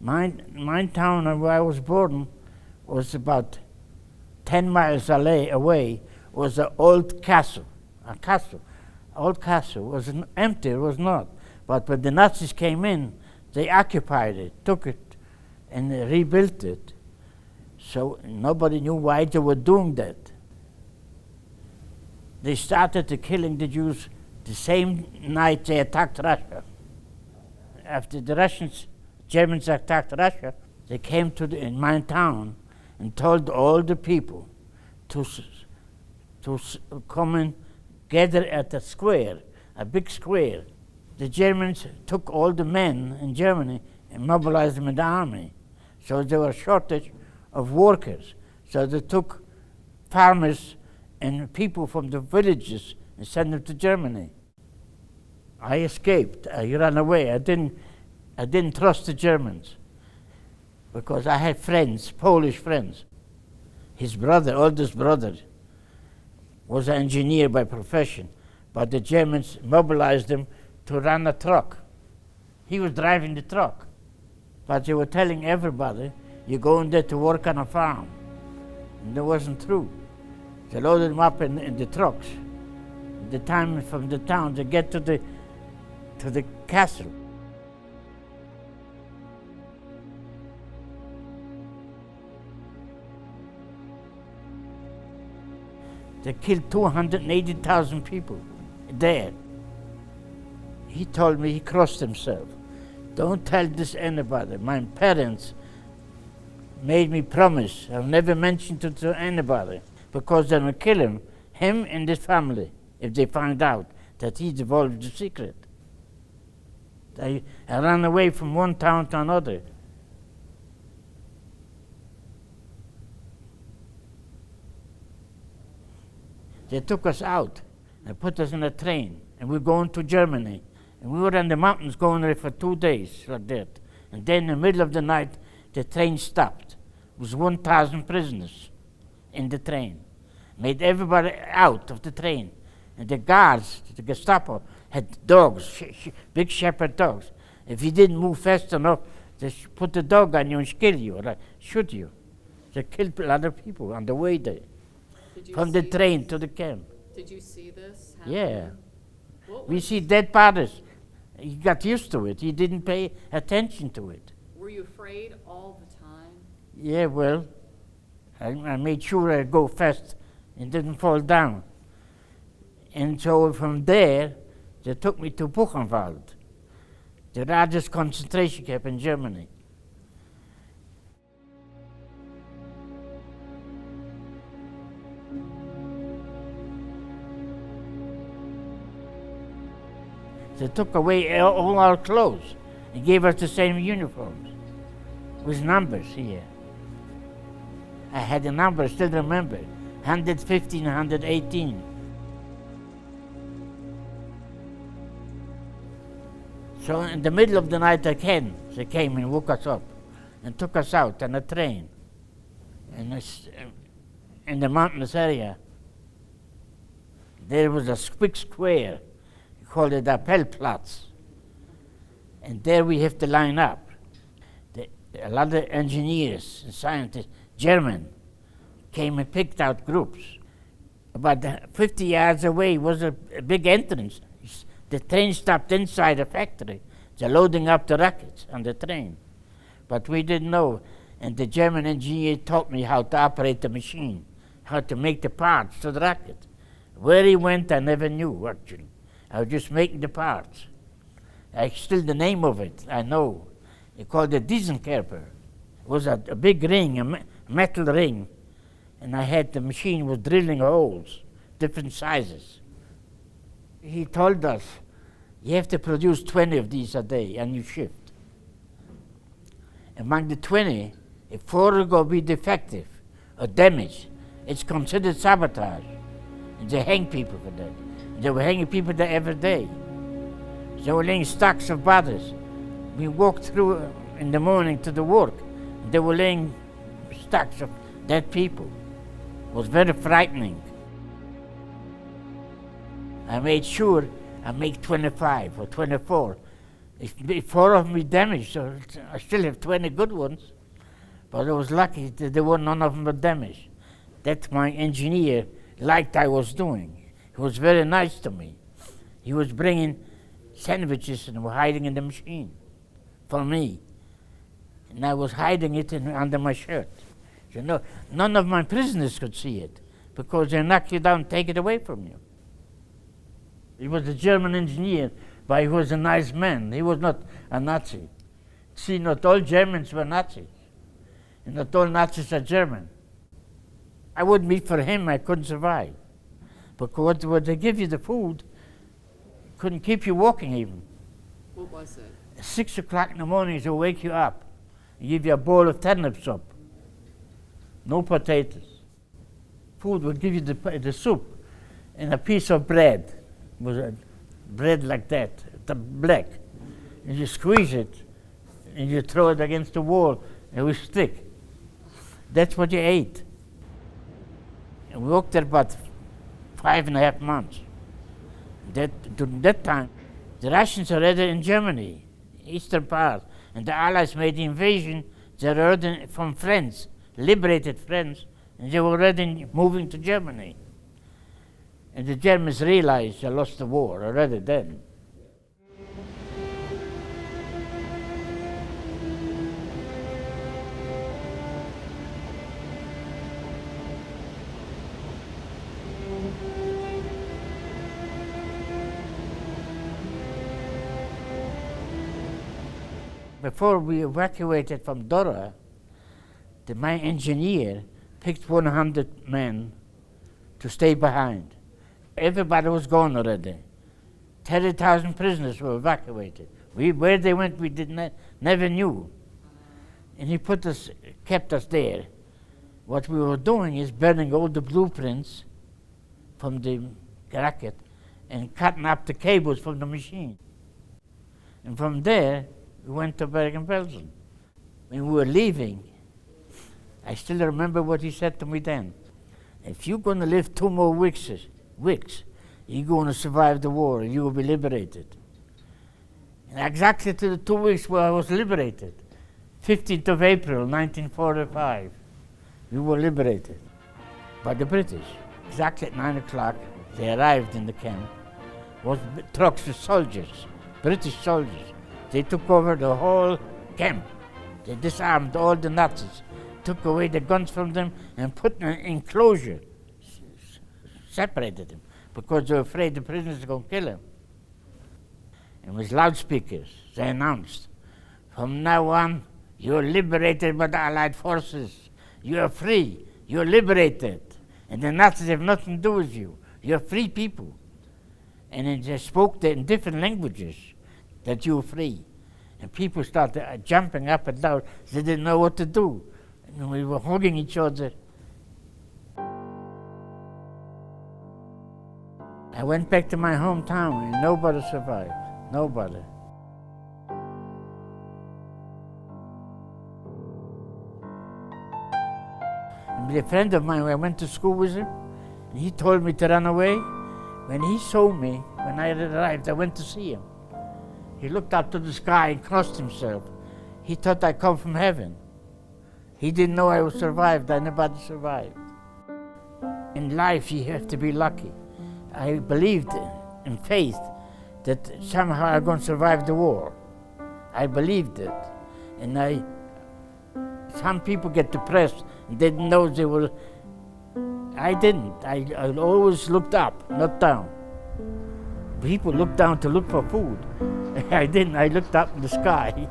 My town where I was born was about 10 miles away, was an old castle. Old castle was empty, it was not. But when the Nazis came in, they occupied it, took it, and rebuilt it. So nobody knew why they were doing that. They started killing the Jews the same night they attacked Russia. After the Germans attacked Russia, they came in my town and told all the people to come and gather at a square, a big square. The Germans took all the men in Germany and mobilized them in the army. So there was a shortage of workers. So they took farmers and people from the villages and sent them to Germany. I escaped. I ran away. I didn't trust the Germans because I had friends, Polish friends. His brother, oldest brother, was an engineer by profession, but the Germans mobilized him to run a truck. He was driving the truck, but they were telling everybody, you're going there to work on a farm. And that wasn't true. They loaded him up in the trucks. The time from the town to get to the castle. They killed 280,000 people there. He told me, he crossed himself. Don't tell this anybody. My parents made me promise I'll never mention it to anybody because they will kill him and his family, if they find out that he divulged the secret. I ran away from one town to another. They took us out and put us in a train, and we were going to Germany. And we were in the mountains going there for 2 days like that. And then in the middle of the night, the train stopped. It was 1,000 prisoners in the train. Made everybody out of the train. And the guards, the Gestapo, had dogs, big shepherd dogs. If you didn't move fast enough, they put the dog on you and kill you, or shoot you. They killed a lot of people on the way there. From the train to the camp. Did you see this happen? Yeah. We see dead bodies. He got used to it. He didn't pay attention to it. Were you afraid all the time? Yeah, well, I made sure I go fast and didn't fall down. And so from there, they took me to Buchenwald, the largest concentration camp in Germany. They took away all our clothes and gave us the same uniforms with numbers here. I had the number, still remember, 115, 118. So in the middle of the night again, they came and woke us up and took us out on a train in the mountainous area. There was a big square, called it Appellplatz. And there we have to line up. A lot of engineers and scientists, German, came and picked out groups. About 50 yards away was a big entrance. The train stopped inside a factory. They're loading up the rockets on the train. But we didn't know. And the German engineer taught me how to operate the machine, how to make the parts to the rocket. Where he went, I never knew, actually. I was just making the parts. Still the name of it, I know. They called it Dieselkerper. It was a big ring, a metal ring. And I had the machine was drilling holes, different sizes. He told us, you have to produce 20 of these a day, and you shift. Among the 20, if 4 are going to be defective or damaged, it's considered sabotage. And they hang people for that. They were hanging people there every day. They were laying stacks of bodies. We walked through in the morning to the work. They were laying stacks of dead people. It was very frightening. I made sure I make 25 or 24. If 4 of them were damaged, so I still have 20 good ones. But I was lucky that there were none of them were damaged. That my engineer liked I was doing. He was very nice to me. He was bringing sandwiches and hiding in the machine for me. And I was hiding it under my shirt. You know, none of my prisoners could see it because they knock you down, take it away from you. He was a German engineer, but he was a nice man. He was not a Nazi. See, not all Germans were Nazis. And not all Nazis are German. I wouldn't eat for him, I couldn't survive. Because when they give you the food, couldn't keep you walking even. What was it? 6 o'clock in the morning, they'll wake you up and give you a bowl of turnip soup. No potatoes. Food would give you the soup and a piece of bread. It was a bread like that, the black. And you squeeze it and you throw it against the wall and it would stick. That's what you ate. And we worked there about 5.5 months. During that time, the Russians are already in Germany, eastern part, and the Allies made the invasion. They were already from France, liberated France, and they were already moving to Germany. And the Germans realized they lost the war already then. Before we evacuated from Dora, my engineer picked 100 men to stay behind. Everybody was gone already. 30,000 prisoners were evacuated. Where they went, we never knew. And he kept us there. What we were doing is burning all the blueprints from the rocket and cutting up the cables from the machine. And from there, we went to Bergen-Belsen. When we were leaving, I still remember what he said to me then. If you're going to live 2 more weeks, you're going to survive the war, you will be liberated. And exactly to the 2 weeks where I was liberated, 15th of April, 1945, we were liberated by the British. Exactly at 9 o'clock, they arrived in the camp. Was trucks with soldiers, British soldiers. They took over the whole camp. They disarmed all the Nazis, took away the guns from them, and put in an enclosure, separated them, because they were afraid the prisoners were going to kill them. And with loudspeakers, they announced, from now on, you're liberated by the Allied forces. You're free. You're liberated. And the Nazis have nothing to do with you. You're free people. And then they spoke in different languages that you were free. And people started jumping up and down. They didn't know what to do. And we were hugging each other. I went back to my hometown and nobody survived. Nobody. And a friend of mine, I went to school with him, and he told me to run away. When he saw me, when I arrived, I went to see him. He looked up to the sky and crossed himself. He thought I'd come from heaven. He didn't know I would survive. Nobody survived. In life, you have to be lucky. I believed in faith that somehow I'm going to survive the war. I believed it. And some people get depressed and didn't know they were. I didn't. I always looked up, not down. People look down to look for food. I didn't. I looked up in the sky.